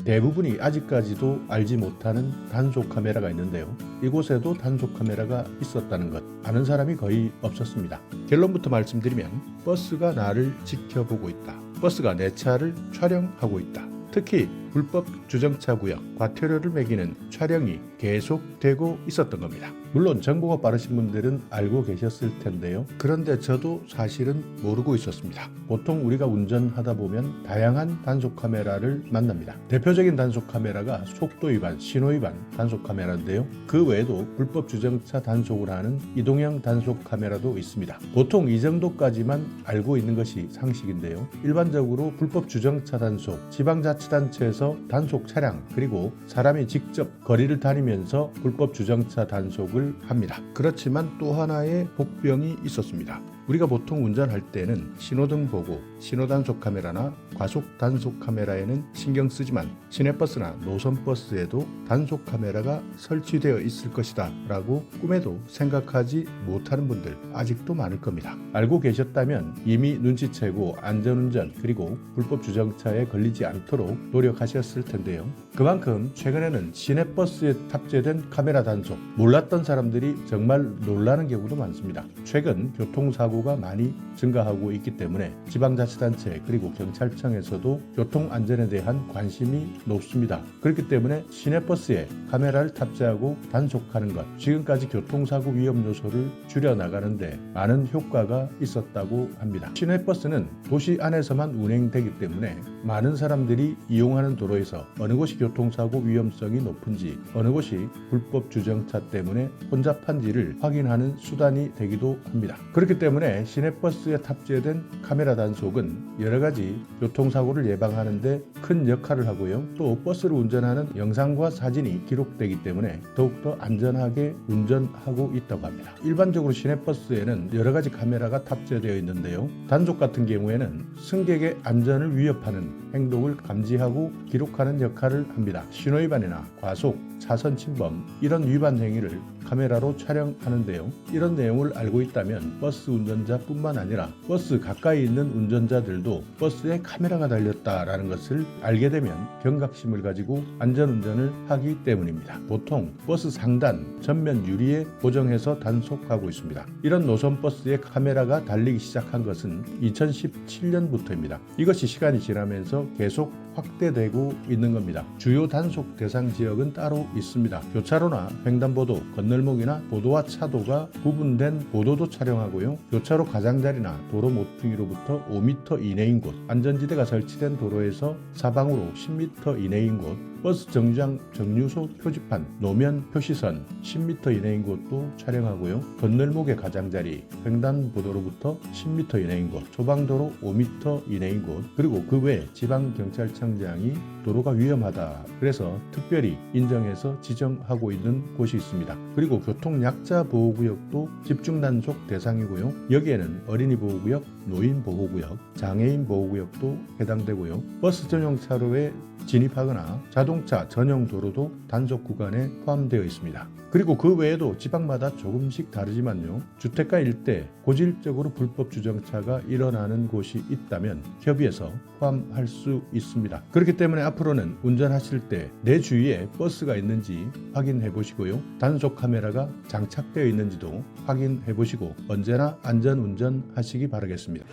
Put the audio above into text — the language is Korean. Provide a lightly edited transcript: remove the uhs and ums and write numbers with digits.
대부분이 아직까지도 알지 못하는 단속 카메라가 있는데요. 이곳에도 단속 카메라가 있었다는 것 아는 사람이 거의 없었습니다. 결론부터 말씀드리면 버스가 나를 지켜보고 있다. 버스가 내 차를 촬영하고 있다. 특히 불법 주정차 구역, 과태료를 매기는 촬영이 계속되고 있었던 겁니다. 물론 정보가 빠르신 분들은 알고 계셨을 텐데요. 그런데 저도 사실은 모르고 있었습니다. 보통 우리가 운전하다 보면 다양한 단속 카메라를 만납니다. 대표적인 단속 카메라가 속도 위반, 신호 위반 단속 카메라인데요. 그 외에도 불법 주정차 단속을 하는 이동형 단속 카메라도 있습니다. 보통 이 정도까지만 알고 있는 것이 상식인데요. 일반적으로 불법 주정차 단속, 지방자치단체에서 단속 차량 그리고 사람이 직접 거리를 다니면서 불법 주정차 단속을 합니다. 그렇지만 또 하나의 복병이 있었습니다. 우리가 보통 운전할 때는 신호등 보고 신호단속 카메라나 과속 단속 카메라에는 신경 쓰지만 시내버스나 노선버스에도 단속 카메라가 설치되어 있을 것이다 라고 꿈에도 생각하지 못하는 분들 아직도 많을 겁니다. 알고 계셨다면 이미 눈치채고 안전운전 그리고 불법 주정차에 걸리지 않도록 노력하셨을 텐데요. 그만큼 최근에는 시내버스에 탑재된 카메라 단속 몰랐던 사람들이 정말 놀라는 경우도 많습니다. 최근 교통사고가 많이 증가하고 있기 때문에 지방자치단체 그리고 경찰청에서도 교통안전에 대한 관심이 높습니다. 그렇기 때문에 시내버스에 카메라를 탑재하고 단속하는 것 지금까지 교통사고 위험 요소를 줄여나가는데 많은 효과가 있었다고 합니다. 시내버스는 도시 안에서만 운행되기 때문에 많은 사람들이 이용하는 도로에서 어느 곳이 교통사고 위험성이 높은지 어느 곳이 불법 주정차 때문에 혼잡한지를 확인하는 수단이 되기도 합니다. 그렇기 때문에 시내버스에 탑재된 카메라 단속은 여러 가지 교통사고를 예방하는 데 큰 역할을 하고요. 또 버스를 운전하는 영상과 사진이 기록되기 때문에 더욱더 안전하게 운전하고 있다고 합니다. 일반적으로 시내버스에는 여러 가지 카메라가 탑재되어 있는데요. 단속 같은 경우에는 승객의 안전을 위협하는 행동을 감지하고 기록하는 역할을 합니다. 신호위반이나 과속, 차선 침범 이런 위반 행위를 카메라로 촬영하는데요. 이런 내용을 알고 있다면 버스 운전자뿐만 아니라 버스 가까이 있는 운전자들도 버스에 카메라가 달렸다라는 것을 알게 되면 경각심을 가지고 안전운전을 하기 때문입니다. 보통 버스 상단, 전면 유리에 고정해서 단속하고 있습니다. 이런 노선버스에 카메라가 달리기 시작한 것은 2017년부터입니다. 이것이 시간이 지나면서 계속 확대되고 있는 겁니다. 주요 단속 대상 지역은 따로 있습니다. 교차로나 횡단보도, 건널목이나 보도와 차도가 구분된 보도도 촬영하고요. 교차로 가장자리나 도로 모퉁이로부터 5m 이내인 곳, 안전지대가 설치된 도로에서 사방으로 10m 이내인 곳, 버스 정류장 정류소 표지판, 노면 표시선 10m 이내인 곳도 촬영하고요. 건널목의 가장자리, 횡단보도로부터 10m 이내인 곳, 소방도로 5m 이내인 곳, 그리고 그 외 지방경찰청장이 도로가 위험하다 그래서 특별히 인정해서 지정하고 있는 곳이 있습니다. 그리고 교통약자보호구역도 집중단속 대상이고요. 여기에는 어린이보호구역, 노인보호구역, 장애인보호구역도 해당되고요. 버스 전용 차로에 진입하거나 자동차 전용 도로도 단속 구간에 포함되어 있습니다. 그리고 그 외에도 지방마다 조금씩 다르지만요. 주택가 일대 고질적으로 불법 주정차가 일어나는 곳이 있다면 협의해서 포함할 수 있습니다. 그렇기 때문에 앞으로는 운전하실 때 내 주위에 버스가 있는지 확인해 보시고요. 단속 카메라가 장착되어 있는지도 확인해 보시고 언제나 안전 운전하시기 바라겠습니다.